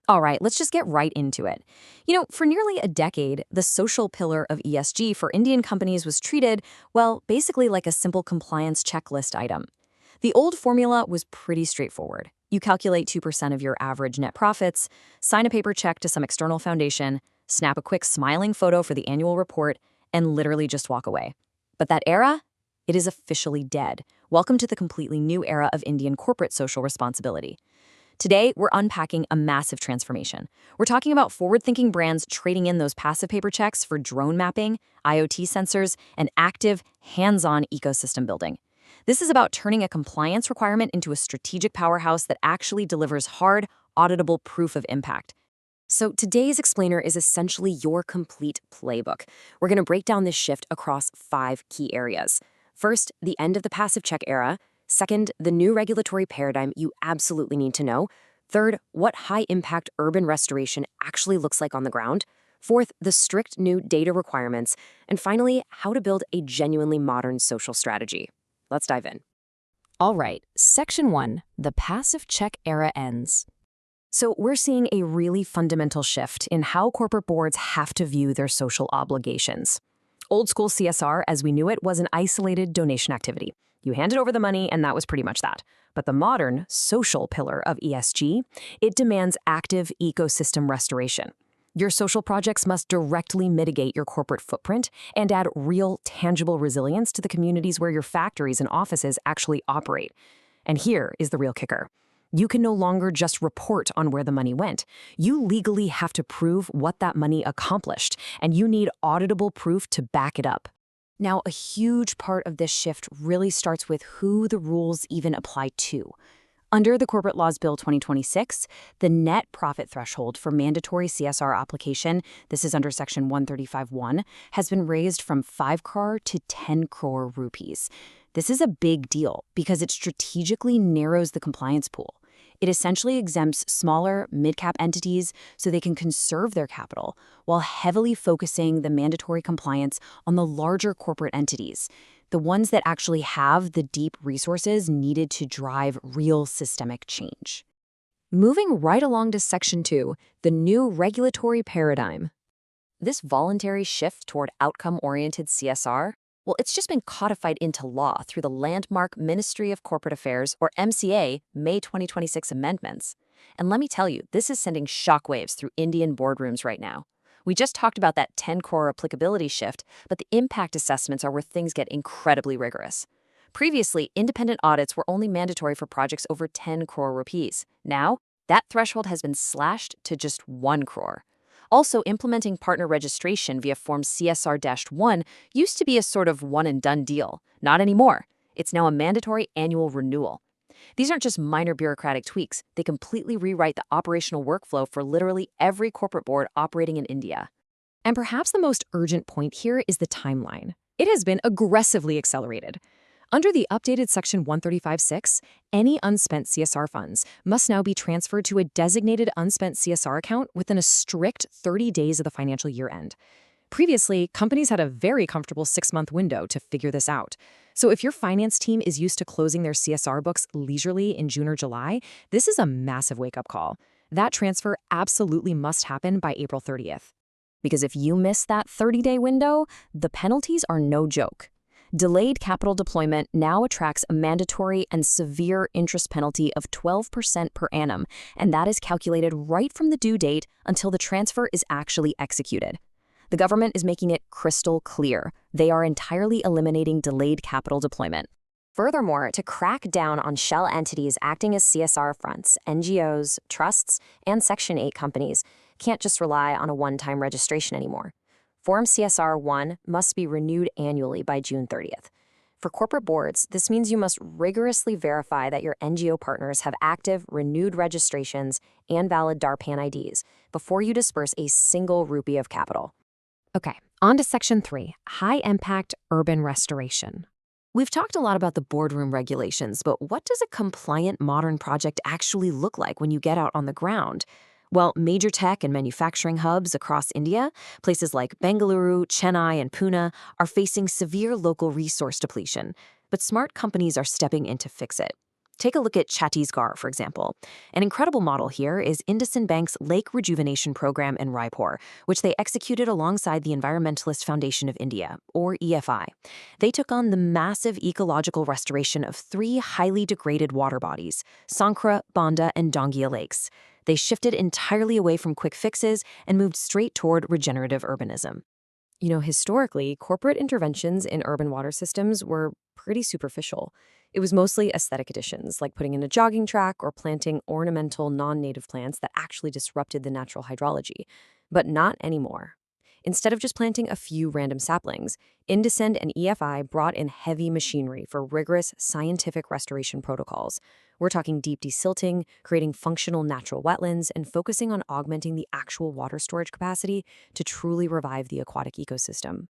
All right, let's just get right into it. For nearly a decade, the social pillar of ESG for Indian companies was treated, well, basically like a simple compliance checklist item. The old formula was pretty straightforward. You calculate 2% of your average net profits, sign a paper check to some external foundation, snap a quick smiling photo for the annual report, and literally just walk away. But that era? It is officially dead. Welcome to the completely new era of Indian corporate social responsibility. Today, we're unpacking a massive transformation. We're talking about forward-thinking brands trading in those passive paper checks for drone mapping, IoT sensors, and active, hands-on ecosystem building. This is about turning a compliance requirement into a strategic powerhouse that actually delivers hard, auditable proof of impact. So today's explainer is essentially your complete playbook. We're going to break down this shift across 5 key areas. First, the end of the passive check era. Second, the new regulatory paradigm you absolutely need to know. Third, what high-impact urban restoration actually looks like on the ground. Fourth, the strict new data requirements. And finally, how to build a genuinely modern social strategy. Let's dive in. All right, Section 1, the passive check era ends. So we're seeing a really fundamental shift in how corporate boards have to view their social obligations. Old school CSR, as we knew it, was an isolated donation activity. You handed over the money, and that was pretty much that. But the modern social pillar of ESG, it demands active ecosystem restoration. Your social projects must directly mitigate your corporate footprint and add real, tangible resilience to the communities where your factories and offices actually operate. And here is the real kicker. You can no longer just report on where the money went. You legally have to prove what that money accomplished, and you need auditable proof to back it up. Now, a huge part of this shift really starts with who the rules even apply to. Under the Corporate Laws Bill 2026, the net profit threshold for mandatory CSR application, this is under Section 135(1), has been raised from 5 crore to 10 crore rupees. This is a big deal because it strategically narrows the compliance pool. It essentially exempts smaller, mid-cap entities so they can conserve their capital while heavily focusing the mandatory compliance on the larger corporate entities, the ones that actually have the deep resources needed to drive real systemic change. Moving right along to Section 2, the new regulatory paradigm. This voluntary shift toward outcome-oriented CSR, well, it's just been codified into law through the landmark Ministry of Corporate Affairs, or MCA, May 2026 amendments. And let me tell you, this is sending shockwaves through Indian boardrooms right now. We just talked about that 10 crore applicability shift, but the impact assessments are where things get incredibly rigorous. Previously, independent audits were only mandatory for projects over 10 crore rupees. Now, that threshold has been slashed to just 1 crore. Also, implementing partner registration via Form CSR-1 used to be a sort of one-and-done deal. Not anymore. It's now a mandatory annual renewal. These aren't just minor bureaucratic tweaks. They completely rewrite the operational workflow for literally every corporate board operating in India. And perhaps the most urgent point here is the timeline. It has been aggressively accelerated. Under the updated Section 135(6), any unspent CSR funds must now be transferred to a designated unspent CSR account within a strict 30 days of the financial year end. Previously, companies had a very comfortable 6-month window to figure this out. So if your finance team is used to closing their CSR books leisurely in June or July, this is a massive wake-up call. That transfer absolutely must happen by April 30th. Because if you miss that 30-day window, the penalties are no joke. Delayed capital deployment now attracts a mandatory and severe interest penalty of 12% per annum, and that is calculated right from the due date until the transfer is actually executed. The government is making it crystal clear. They are entirely eliminating delayed capital deployment. Furthermore, to crack down on shell entities acting as CSR fronts, NGOs, trusts, and Section 8 companies can't just rely on a one-time registration anymore. Form CSR-1 must be renewed annually by June 30th. For corporate boards, this means you must rigorously verify that your NGO partners have active, renewed registrations and valid DARPAN IDs before you disperse a single rupee of capital. Okay, on to Section 3, high-impact urban restoration. We've talked a lot about the boardroom regulations, but what does a compliant modern project actually look like when you get out on the ground? Well, major tech and manufacturing hubs across India, places like Bengaluru, Chennai, and Pune, are facing severe local resource depletion, but smart companies are stepping in to fix it. Take a look at Chhattisgarh, for example. An incredible model here is IndusInd Bank's Lake Rejuvenation program in Raipur, which they executed alongside the Environmentalist Foundation of India, or EFI. They took on the massive ecological restoration of 3 highly degraded water bodies, Sankra, Banda, and Dongia lakes. They shifted entirely away from quick fixes and moved straight toward regenerative urbanism. Historically, corporate interventions in urban water systems were pretty superficial. It was mostly aesthetic additions, like putting in a jogging track or planting ornamental non-native plants that actually disrupted the natural hydrology. But not anymore. Instead of just planting a few random saplings, IndusInd and EFI brought in heavy machinery for rigorous scientific restoration protocols. We're talking deep desilting, creating functional natural wetlands, and focusing on augmenting the actual water storage capacity to truly revive the aquatic ecosystem.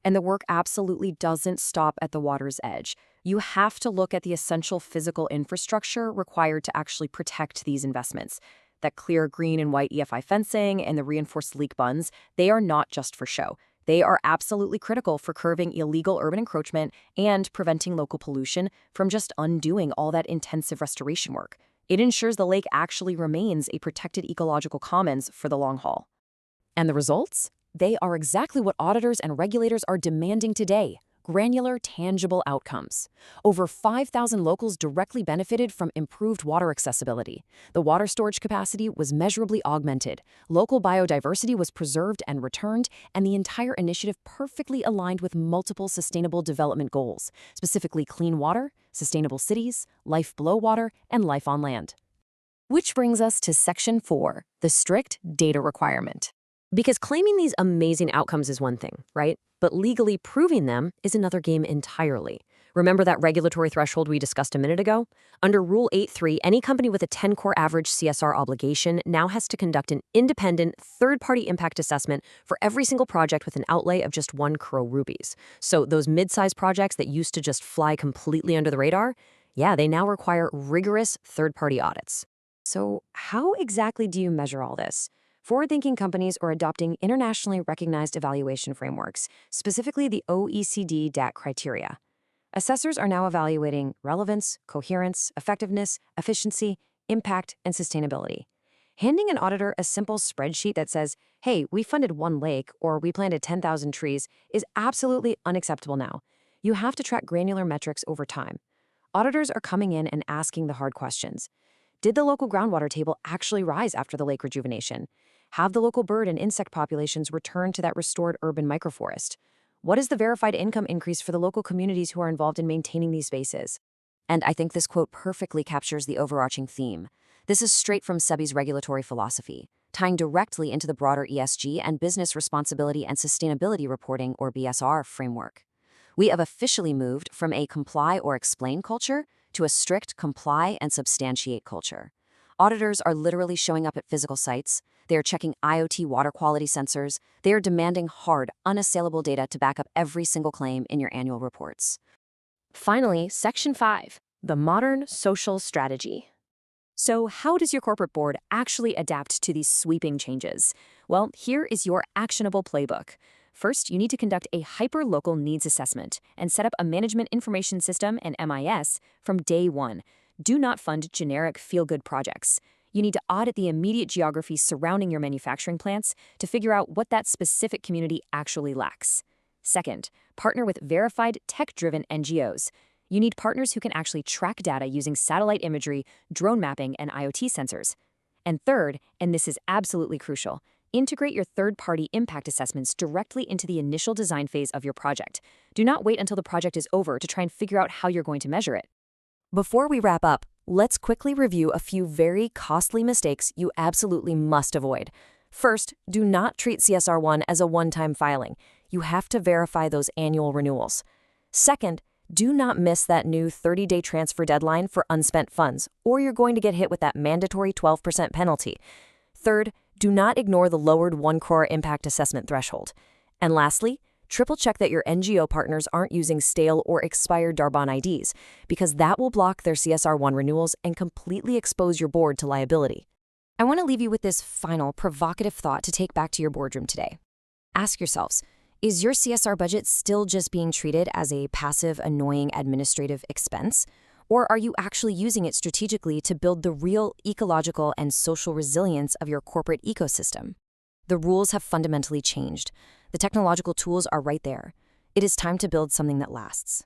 And the work absolutely doesn't stop at the water's edge. You have to look at the essential physical infrastructure required to actually protect these investments. That clear green and white EFI fencing and the reinforced leak bunds, they are not just for show. They are absolutely critical for curbing illegal urban encroachment and preventing local pollution from just undoing all that intensive restoration work. It ensures the lake actually remains a protected ecological commons for the long haul. And the results? They are exactly what auditors and regulators are demanding today. Granular, tangible outcomes. Over 5,000 locals directly benefited from improved water accessibility. The water storage capacity was measurably augmented. Local biodiversity was preserved and returned, and the entire initiative perfectly aligned with multiple sustainable development goals, specifically clean water, sustainable cities, life below water, and life on land. Which brings us to Section 4, the strict data requirement. Because claiming these amazing outcomes is one thing, right? But legally proving them is another game entirely. Remember that regulatory threshold we discussed a minute ago? Under Rule 8.3, any company with a 10-core average CSR obligation now has to conduct an independent third-party impact assessment for every single project with an outlay of just 1 crore rupees. So those mid-sized projects that used to just fly completely under the radar, they now require rigorous third-party audits. So how exactly do you measure all this? Forward-thinking companies are adopting internationally recognized evaluation frameworks, specifically the OECD DAC criteria. Assessors are now evaluating relevance, coherence, effectiveness, efficiency, impact, and sustainability. Handing an auditor a simple spreadsheet that says, hey, we funded 1 lake or we planted 10,000 trees is absolutely unacceptable now. You have to track granular metrics over time. Auditors are coming in and asking the hard questions. Did the local groundwater table actually rise after the lake rejuvenation? Have the local bird and insect populations return to that restored urban microforest? What is the verified income increase for the local communities who are involved in maintaining these spaces? And I think this quote perfectly captures the overarching theme. This is straight from SEBI's regulatory philosophy, tying directly into the broader ESG and business responsibility and sustainability reporting, or BSR, framework. We have officially moved from a comply or explain culture to a strict comply and substantiate culture. Auditors are literally showing up at physical sites. They are checking IoT water quality sensors. They are demanding hard, unassailable data to back up every single claim in your annual reports. Finally, Section 5, the modern social strategy. So how does your corporate board actually adapt to these sweeping changes? Well, here is your actionable playbook. First, you need to conduct a hyper-local needs assessment and set up a management information system and MIS from day one. Do not fund generic feel-good projects. You need to audit the immediate geography surrounding your manufacturing plants to figure out what that specific community actually lacks. Second, partner with verified tech-driven NGOs. You need partners who can actually track data using satellite imagery, drone mapping, and IoT sensors. And third, and this is absolutely crucial, integrate your third-party impact assessments directly into the initial design phase of your project. Do not wait until the project is over to try and figure out how you're going to measure it. Before we wrap up, let's quickly review a few very costly mistakes you absolutely must avoid. First, do not treat CSR1 as a one-time filing. You have to verify those annual renewals. Second, do not miss that new 30-day transfer deadline for unspent funds, or you're going to get hit with that mandatory 12% penalty. Third, do not ignore the lowered 1 crore impact assessment threshold. And lastly, triple-check that your NGO partners aren't using stale or expired Darbon IDs, because that will block their CSR1 renewals and completely expose your board to liability. I want to leave you with this final provocative thought to take back to your boardroom today. Ask yourselves, is your CSR budget still just being treated as a passive, annoying administrative expense? Or are you actually using it strategically to build the real ecological and social resilience of your corporate ecosystem? The rules have fundamentally changed. The technological tools are right there. It is time to build something that lasts.